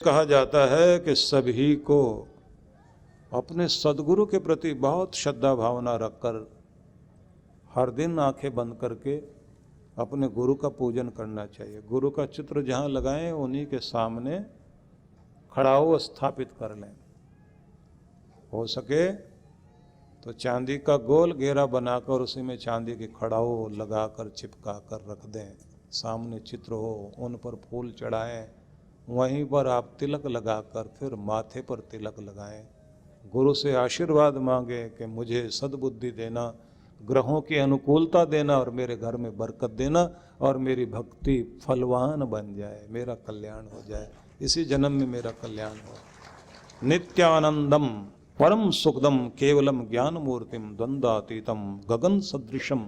कहा जाता है कि सभी को अपने सदगुरु के प्रति बहुत श्रद्धा भावना रखकर हर दिन आंखें बंद करके अपने गुरु का पूजन करना चाहिए। गुरु का चित्र जहाँ लगाएं उन्हीं के सामने खड़ाऊ स्थापित कर लें। हो सके तो चांदी का गोल घेरा बनाकर उसी में चांदी की खड़ाऊ लगाकर चिपका कर रख दें। सामने चित्र हो, उन पर फूल चढ़ाएं, वहीं पर आप तिलक लगाकर फिर माथे पर तिलक लगाएं। गुरु से आशीर्वाद मांगें कि मुझे सद्बुद्धि देना, ग्रहों की अनुकूलता देना और मेरे घर में बरकत देना और मेरी भक्ति फलवान बन जाए, मेरा कल्याण हो जाए, इसी जन्म में मेरा कल्याण हो। नित्यानंदम परम सुखदम केवलम ज्ञान मूर्तिम द्वंद्वातीतम गगन सदृशम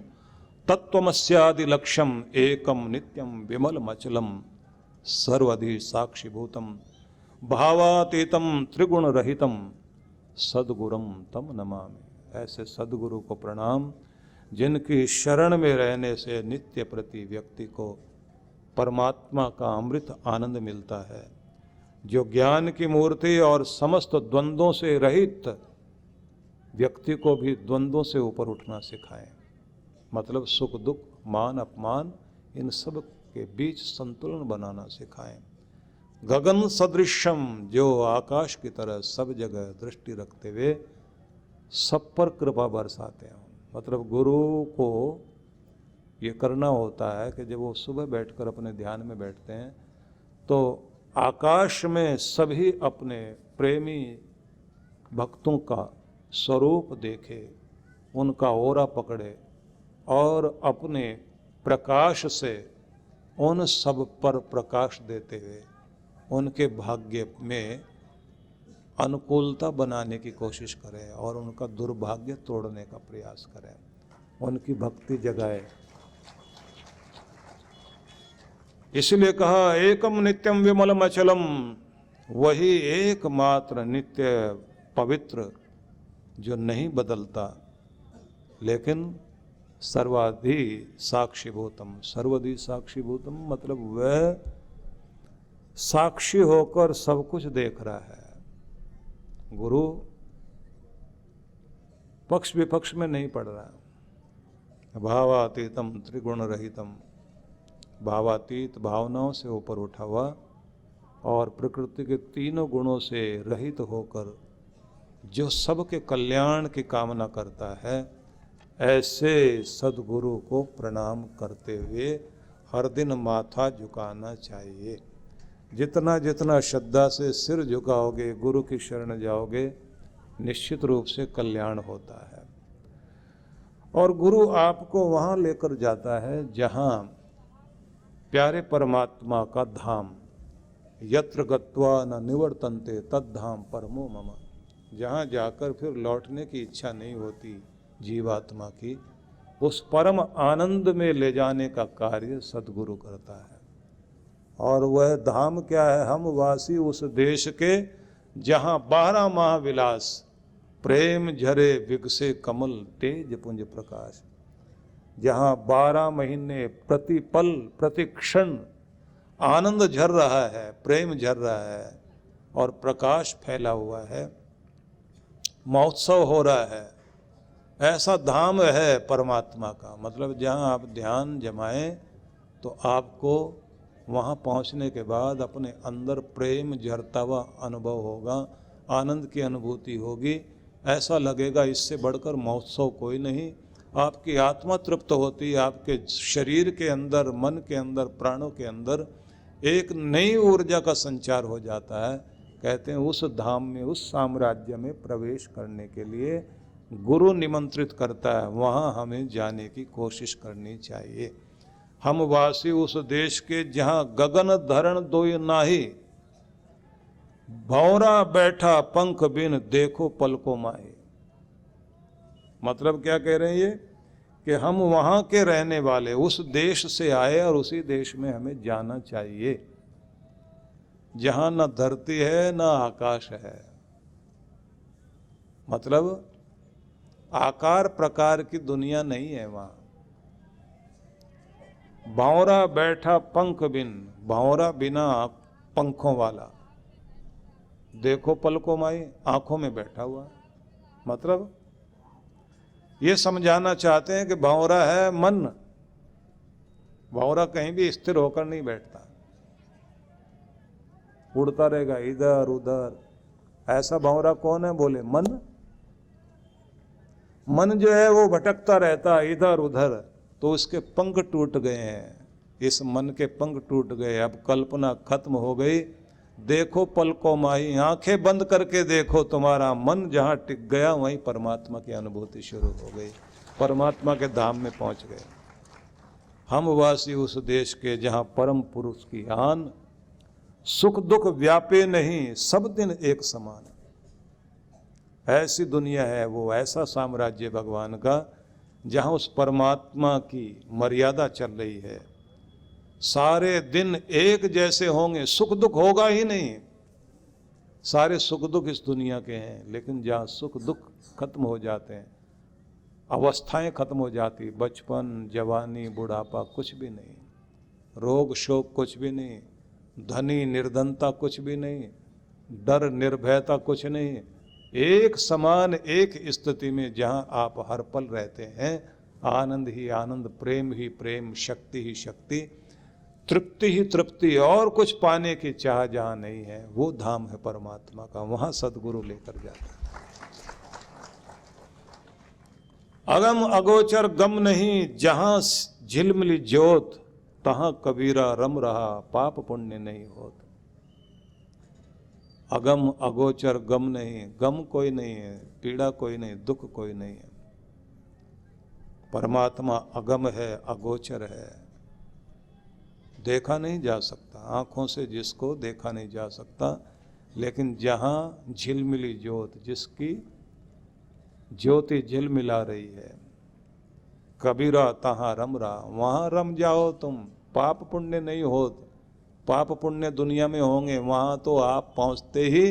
तत्वमस्यादि लक्ष्यम एकम नित्यम विमल मचलम सर्वधि साक्षिभूतम भावातीतम त्रिगुण रहितम सद्गुरुम तम नमामि। ऐसे सद्गुरु को प्रणाम जिनकी शरण में रहने से नित्य प्रति व्यक्ति को परमात्मा का अमृत आनंद मिलता है, जो ज्ञान की मूर्ति और समस्त द्वंद्वों से रहित व्यक्ति को भी द्वंद्वों से ऊपर उठना सिखाए। मतलब सुख दुख मान अपमान इन सब के बीच संतुलन बनाना सिखाएं। गगन सदृशम, जो आकाश की तरह सब जगह दृष्टि रखते हुए सब पर कृपा बरसाते हैं। मतलब गुरु को ये करना होता है कि जब वो सुबह बैठकर अपने ध्यान में बैठते हैं तो आकाश में सभी अपने प्रेमी भक्तों का स्वरूप देखे, उनका ओरा पकड़े और अपने प्रकाश से उन सब पर प्रकाश देते हुए उनके भाग्य में अनुकूलता बनाने की कोशिश करें और उनका दुर्भाग्य तोड़ने का प्रयास करें, उनकी भक्ति जगाए। इसलिए कहा एकम नित्यम विमलम अचलम, वही एकमात्र नित्य पवित्र जो नहीं बदलता, लेकिन सर्वाधि साक्षीभूतम। सर्वधि साक्षीभूतम मतलब वह साक्षी होकर सब कुछ देख रहा है। गुरु पक्ष विपक्ष में नहीं पड़ रहा। भावातीतम त्रिगुण रहितम, भावातीत भावनाओं से ऊपर उठा हुआ और प्रकृति के तीनों गुणों से रहित होकर जो सबके कल्याण की कामना करता है, ऐसे सद्गुरु को प्रणाम करते हुए हर दिन माथा झुकाना चाहिए। जितना जितना श्रद्धा से सिर झुकाओगे, गुरु की शरण जाओगे, निश्चित रूप से कल्याण होता है। और गुरु आपको वहाँ लेकर जाता है जहाँ प्यारे परमात्मा का धाम, यत्र गत्वा न निवर्तन्ते तद्धाम परमो मम, जहाँ जाकर फिर लौटने की इच्छा नहीं होती जीवात्मा की, उस परम आनंद में ले जाने का कार्य सद्गुरु करता है। और वह धाम क्या है? हम वासी उस देश के जहाँ 12 माह विलास, प्रेम झरे विगसे कमल तेज पुंज प्रकाश, जहाँ 12 महीने प्रति पल प्रति क्षण आनंद झर रहा है, प्रेम झर रहा है और प्रकाश फैला हुआ है, महोत्सव हो रहा है। ऐसा धाम है परमात्मा का। मतलब जहाँ आप ध्यान जमाएं तो आपको वहाँ पहुँचने के बाद अपने अंदर प्रेम झरता हुआ अनुभव होगा, आनंद की अनुभूति होगी। ऐसा लगेगा इससे बढ़कर महोत्सव कोई नहीं। आपकी आत्मा तृप्त होती, आपके शरीर के अंदर, मन के अंदर, प्राणों के अंदर एक नई ऊर्जा का संचार हो जाता है। कहते हैं उस धाम में, उस साम्राज्य में प्रवेश करने के लिए गुरु निमंत्रित करता है, वहाँ हमें जाने की कोशिश करनी चाहिए। हम वासी उस देश के जहाँ गगन धरण दोय नाही, भौरा बैठा पंख बिन देखो पलको माही। मतलब क्या कह रहे हैं ये कि हम वहाँ के रहने वाले, उस देश से आए और उसी देश में हमें जाना चाहिए जहाँ न धरती है न आकाश है। मतलब आकार प्रकार की दुनिया नहीं है वहाँ। भौरा बैठा पंख बिन, भौरा बिना पंखों वाला, देखो पलको माई, आंखों में बैठा हुआ। मतलब ये समझाना चाहते हैं कि भंवरा है मन, भंवरा कहीं भी स्थिर होकर नहीं बैठता, उड़ता रहेगा इधर उधर। ऐसा भंवरा कौन है? बोले मन। मन जो है वो भटकता रहता इधर उधर, तो उसके पंख टूट गए हैं। इस मन के पंख टूट गए, अब कल्पना खत्म हो गई। देखो पलको माही, आंखें बंद करके देखो, तुम्हारा मन जहां टिक गया वहीं परमात्मा की अनुभूति शुरू हो गई, परमात्मा के धाम में पहुंच गए। हम वासी उस देश के जहां परम पुरुष की आन, सुख दुख व्यापे नहीं, सब दिन एक समान। ऐसी दुनिया है वो, ऐसा साम्राज्य भगवान का, जहां उस परमात्मा की मर्यादा चल रही है। सारे दिन एक जैसे होंगे, सुख दुख होगा ही नहीं। सारे सुख दुख इस दुनिया के हैं, लेकिन जहां सुख दुख खत्म हो जाते हैं, अवस्थाएं खत्म हो जाती, बचपन जवानी बुढ़ापा कुछ भी नहीं, रोग शोक कुछ भी नहीं, धनी निर्धनता कुछ भी नहीं, डर निर्भयता कुछ नहीं, एक समान एक स्थिति में जहां आप हर पल रहते हैं, आनंद ही आनंद, प्रेम ही प्रेम, शक्ति ही शक्ति, तृप्ति ही तृप्ति, और कुछ पाने की चाह जहां नहीं है, वो धाम है परमात्मा का। वहां सदगुरु लेकर जाते हैं। अगम अगोचर गम नहीं, जहां झिलमिली ज्योत, तहां कबीरा रम रहा, पाप पुण्य नहीं होत। अगम अगोचर गम नहीं, गम कोई नहीं है, पीड़ा कोई नहीं, दुख कोई नहीं है। परमात्मा अगम है, अगोचर है, देखा नहीं जा सकता, आंखों से जिसको देखा नहीं जा सकता, लेकिन जहां झिलमिली ज्योत, जिसकी ज्योति झिलमिला रही है, कबीरा तहां रम रहा, वहां रम जाओ तुम। पाप पुण्य नहीं होत, पाप पुण्य दुनिया में होंगे, वहां तो आप पहुंचते ही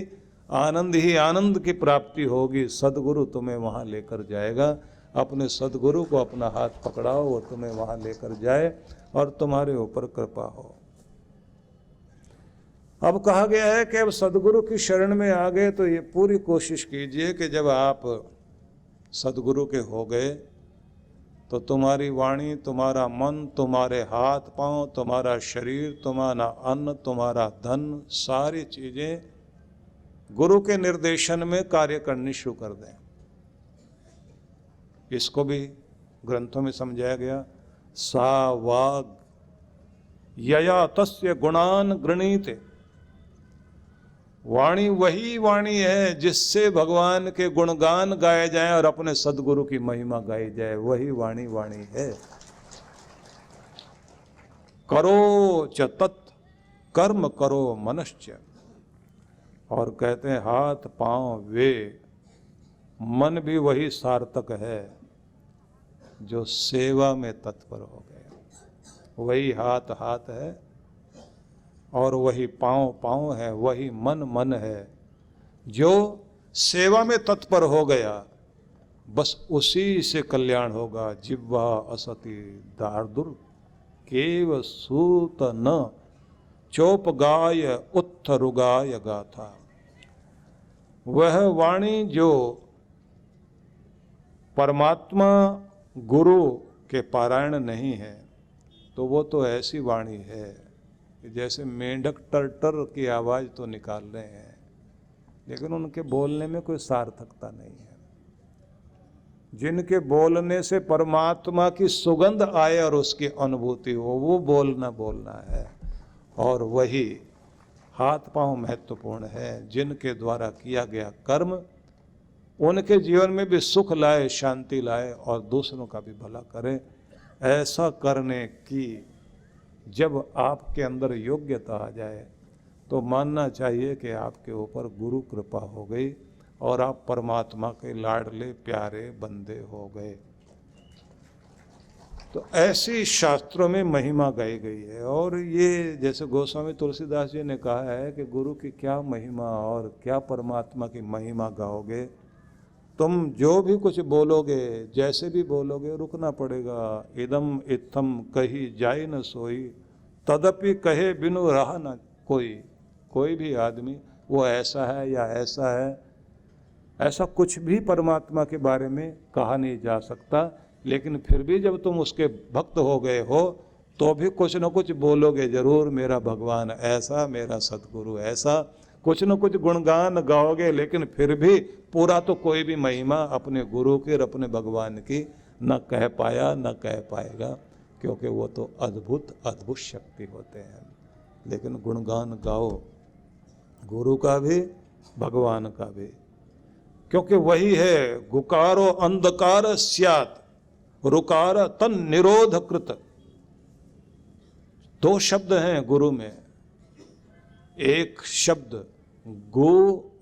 आनंद की प्राप्ति होगी। सदगुरु तुम्हें वहां लेकर जाएगा। अपने सदगुरु को अपना हाथ पकड़ाओ, वो तुम्हें वहां लेकर जाए और तुम्हारे ऊपर कृपा हो। अब कहा गया है कि अब सदगुरु की शरण में आ गए तो ये पूरी कोशिश कीजिए कि जब आप सदगुरु के हो गए तो तुम्हारी वाणी, तुम्हारा मन, तुम्हारे हाथ पांव, तुम्हारा शरीर, तुम्हारा अन्न, तुम्हारा धन, सारी चीजें गुरु के निर्देशन में कार्य करनी शुरू कर दें। इसको भी ग्रंथों में समझाया गया। सा वाग यया तस्य गुणान गृणीते, वाणी वही वाणी है जिससे भगवान के गुणगान गाए जाएं और अपने सदगुरु की महिमा गाई जाए, वही वाणी वाणी है। करो च तत्, कर्म करो मनश्च, और कहते हैं हाथ पांव वे, मन भी वही सार्थक है जो सेवा में तत्पर हो गए। वही हाथ हाथ है और वही पांव पांव है, वही मन मन है जो सेवा में तत्पर हो गया, बस उसी से कल्याण होगा। जिह्वा असति दार्दुर केव सूत न, चोप गाय उत्थ रुगाय गाथा। वह वाणी जो परमात्मा गुरु के पारायण नहीं है, तो वो तो ऐसी वाणी है कि जैसे मेंढक टर की आवाज़ तो निकाल रहे हैं, लेकिन उनके बोलने में कोई सार्थकता नहीं है। जिनके बोलने से परमात्मा की सुगंध आए और उसकी अनुभूति हो, वो बोलना है। और वही हाथ पांव महत्वपूर्ण है। जिनके द्वारा किया गया कर्म उनके जीवन में भी सुख लाए, शांति लाए और दूसरों का भी भला करे। ऐसा करने की जब आपके अंदर योग्यता आ जाए तो मानना चाहिए कि आपके ऊपर गुरु कृपा हो गई और आप परमात्मा के लाडले प्यारे बंदे हो गए। तो ऐसी शास्त्रों में महिमा गाई गई है। और ये जैसे गोस्वामी तुलसीदास जी ने कहा है कि गुरु की क्या महिमा और क्या परमात्मा की महिमा गाओगे, तुम जो भी कुछ बोलोगे, जैसे भी बोलोगे, रुकना पड़ेगा। इदम इत्थम कही जाय न सोई, तदपि कहे बिनु रहा न कोई। कोई भी आदमी वो ऐसा है या ऐसा है, ऐसा कुछ भी परमात्मा के बारे में कहा नहीं जा सकता। लेकिन फिर भी जब तुम उसके भक्त हो गए हो तो भी कुछ न कुछ बोलोगे जरूर, मेरा भगवान ऐसा, मेरा सतगुरु ऐसा, कुछ न कुछ गुणगान गाओगे। लेकिन फिर भी पूरा तो कोई भी महिमा अपने गुरु की और अपने भगवान की न कह पाया न कह पाएगा, क्योंकि वो तो अद्भुत अद्भुत शक्ति होते हैं। लेकिन गुणगान गाओ गुरु का भी भगवान का भी, क्योंकि वही है गुकारो अंधकार स्यात् रुकार तन निरोध कृत। दो शब्द हैं गुरु में, एक शब्द गु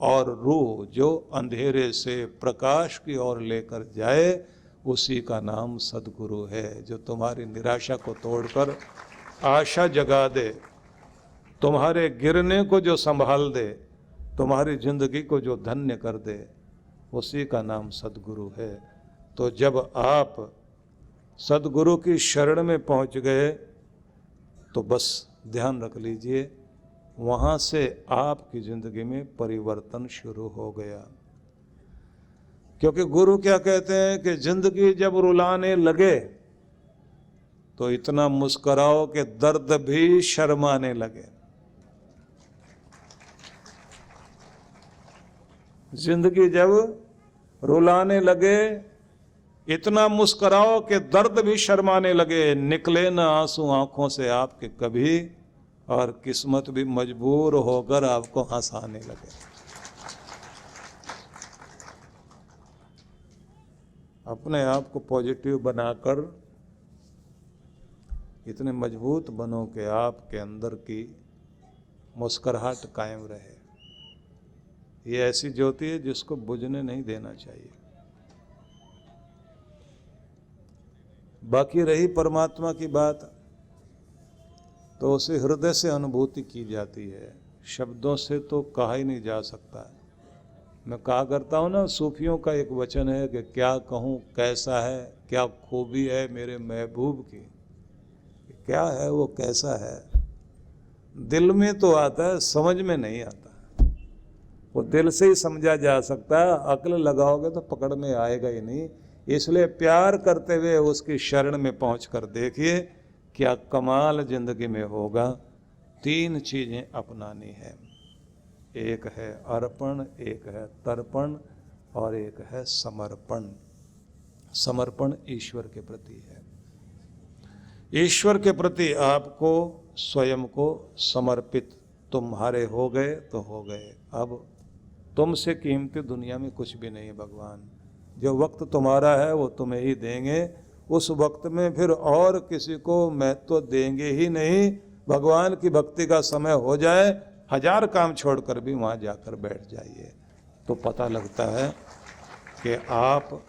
और रू, जो अंधेरे से प्रकाश की ओर लेकर जाए, उसी का नाम सदगुरु है। जो तुम्हारी निराशा को तोड़कर आशा जगा दे, तुम्हारे गिरने को जो संभाल दे, तुम्हारी जिंदगी को जो धन्य कर दे, उसी का नाम सदगुरु है। तो जब आप सदगुरु की शरण में पहुंच गए तो बस ध्यान रख लीजिए, वहाँ से आपकी जिंदगी में परिवर्तन शुरू हो गया। क्योंकि गुरु क्या कहते हैं कि जिंदगी जब रुलाने लगे तो इतना मुस्कुराओ कि दर्द भी शर्माने लगे। जिंदगी जब रुलाने लगे इतना मुस्कुराओ कि दर्द भी शर्माने लगे। निकले न आंसू आंखों से आपके कभी, और किस्मत भी मजबूर होकर आपको हंसाने लगे। अपने आप को पॉजिटिव बनाकर इतने मजबूत बनो कि आपके अंदर की मुस्कुराहट कायम रहे। ये ऐसी ज्योति है जिसको बुझने नहीं देना चाहिए। बाकी रही परमात्मा की बात, तो उसे हृदय से अनुभूति की जाती है, शब्दों से तो कहा ही नहीं जा सकता है। मैं कहा करता हूँ ना, सूफियों का एक वचन है कि क्या कहूँ कैसा है, क्या खूबी है मेरे महबूब की, क्या है वो कैसा है। दिल में तो आता है, समझ में नहीं आता। वो दिल से ही समझा जा सकता है, अक्ल लगाओगे तो पकड़ में आएगा ही नहीं। इसलिए प्यार करते हुए उसकी शरण में पहुंचकर देखिए क्या कमाल जिंदगी में होगा। तीन चीजें अपनानी है, एक है अर्पण, एक है तर्पण और एक है समर्पण। समर्पण ईश्वर के प्रति है। ईश्वर के प्रति आपको स्वयं को समर्पित, तुम्हारे हो गए तो हो गए, अब तुमसे कीमती दुनिया में कुछ भी नहीं है भगवान। जो वक्त तुम्हारा है वो तुम्हें ही देंगे, उस वक्त में फिर और किसी को महत्व देंगे ही नहीं। भगवान की भक्ति का समय हो जाए, हजार काम छोड़कर भी वहाँ जाकर बैठ जाइए, तो पता लगता है कि आप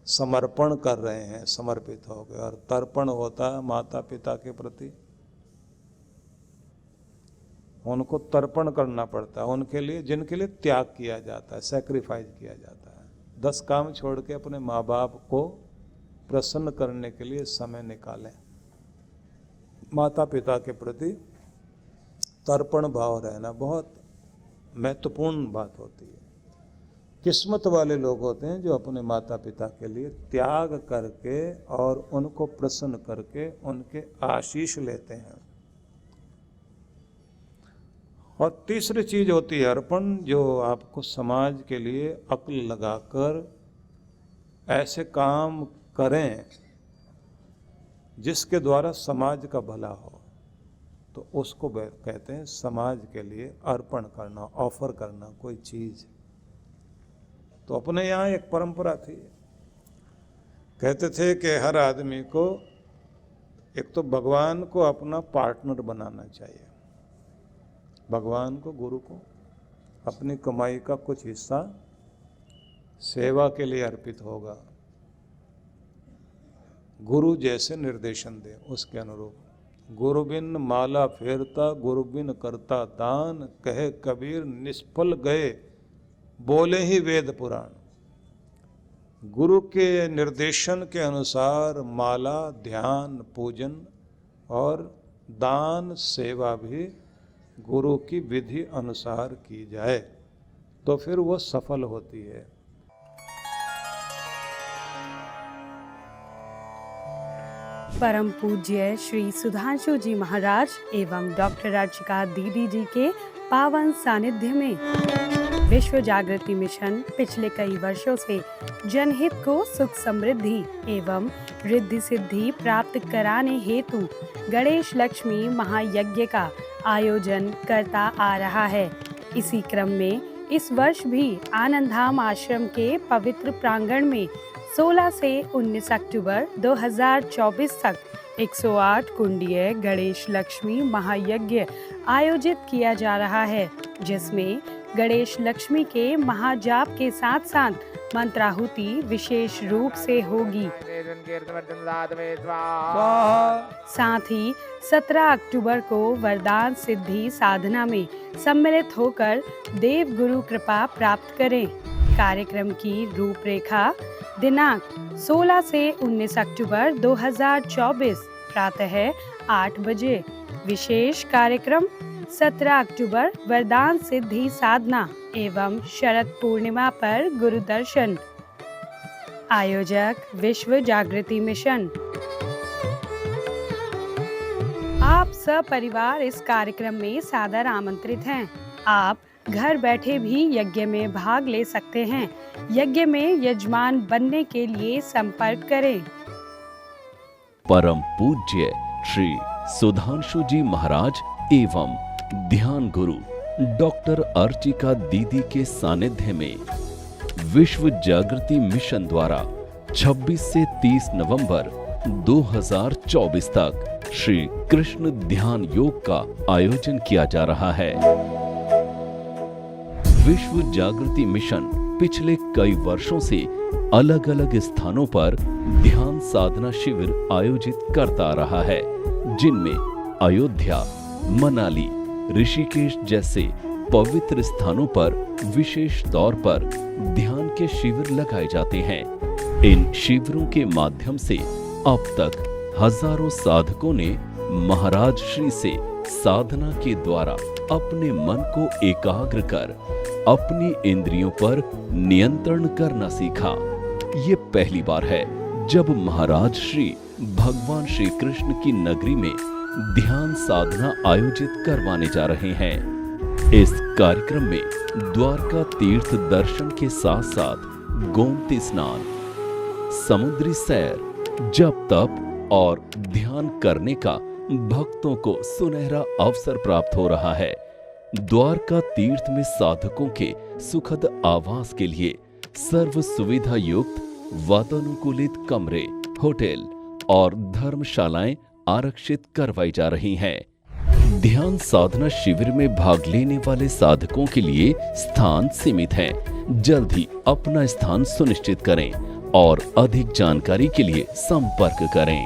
समर्पण कर रहे हैं, समर्पित हो गए। और तर्पण होता है माता पिता के प्रति, उनको तर्पण करना पड़ता है, उनके लिए जिनके लिए त्याग किया जाता है, सैक्रिफाइस किया जाता है। 10 काम छोड़ के अपने माँ बाप को प्रसन्न करने के लिए समय निकालें। माता पिता के प्रति तर्पण भाव रहना बहुत महत्वपूर्ण बात होती है। किस्मत वाले लोग होते हैं जो अपने माता पिता के लिए त्याग करके और उनको प्रसन्न करके उनके आशीष लेते हैं। और तीसरी चीज होती है अर्पण, जो आपको समाज के लिए अक्ल लगाकर ऐसे काम करें जिसके द्वारा समाज का भला हो, तो उसको कहते हैं समाज के लिए अर्पण करना, ऑफर करना कोई चीज। तो अपने यहाँ एक परंपरा थी, कहते थे कि हर आदमी को एक तो भगवान को अपना पार्टनर बनाना चाहिए, भगवान को, गुरु को अपनी कमाई का कुछ हिस्सा सेवा के लिए अर्पित होगा। गुरु जैसे निर्देशन दे उसके अनुरूप। गुरु बिन माला फेरता, गुरु बिन करता दान, कहे कबीर निष्फल गए बोले ही वेद पुराण। गुरु के निर्देशन के अनुसार माला, ध्यान, पूजन और दान, सेवा भी गुरु की विधि अनुसार की जाए तो फिर वो सफल होती है। परम पूज्य श्री सुधांशु जी महाराज एवं डॉक्टर अर्चिका दीदी जी के पावन सानिध्य में विश्व जागृति मिशन पिछले कई वर्षों से जनहित को सुख समृद्धि एवं रिद्धि सिद्धि प्राप्त कराने हेतु गणेश लक्ष्मी महायज्ञ का आयोजन करता आ रहा है। इसी क्रम में इस वर्ष भी आनंद धाम आश्रम के पवित्र प्रांगण में 16 से 19 अक्टूबर 2024 तक 108 कुंडीय गणेश लक्ष्मी महायज्ञ आयोजित किया जा रहा है, जिसमें गणेश लक्ष्मी के महाजाप के साथ साथ मंत्राहुति विशेष रूप से होगी। साथ ही 17 अक्टूबर को वरदान सिद्धि साधना में सम्मिलित होकर देव गुरु कृपा प्राप्त करें। कार्यक्रम की रूपरेखा दिनांक 16 से 19 अक्टूबर 2024 प्रातः 8 बजे। विशेष कार्यक्रम 17 अक्टूबर वरदान सिद्धि साधना एवं शरद पूर्णिमा पर गुरु दर्शन। आयोजक विश्व जागृति मिशन। आप सपरिवार इस कार्यक्रम में सादर आमंत्रित हैं। आप घर बैठे भी यज्ञ में भाग ले सकते हैं। यज्ञ में यजमान बनने के लिए संपर्क करें। परम पूज्य श्री सुधांशु जी महाराज एवं ध्यान गुरु डॉक्टर अर्चिका दीदी के सानिध्य में विश्व जागृति मिशन द्वारा 26 से 30 नवंबर 2024 तक श्री कृष्ण ध्यान योग का आयोजन किया जा रहा है। विश्व जागृति मिशन पिछले कई वर्षों से अलग अलग स्थानों पर ध्यान साधना शिविर आयोजित करता रहा है, जिनमें अयोध्या, मनाली, ऋषिकेश जैसे पवित्र स्थानों पर विशेष तौर पर ध्यान के शिविर लगाए जाते हैं। इन शिविरों के माध्यम से अब तक हजारों साधकों ने महाराज श्री से साधना के द्वारा अपने मन को एकाग्र कर अपनी इंद्रियों पर नियंत्रण करना सीखा। ये पहली बार है जब महाराज श्री भगवान श्री कृष्ण की नगरी में ध्यान साधना आयोजित करवाने जा रहे हैं। इस कार्यक्रम में द्वारका तीर्थ दर्शन के साथ साथ गोमती स्नान, समुद्री सैर, जप तप और ध्यान करने का भक्तों को सुनहरा अवसर प्राप्त हो रहा है। द्वारका तीर्थ में साधकों के सुखद आवास के लिए सर्व सुविधा युक्त वातानुकूलित कमरे, होटल और धर्मशालाएं आरक्षित करवाई जा रही हैं। ध्यान साधना शिविर में भाग लेने वाले साधकों के लिए स्थान सीमित है। जल्द ही अपना स्थान सुनिश्चित करें और अधिक जानकारी के लिए संपर्क करें।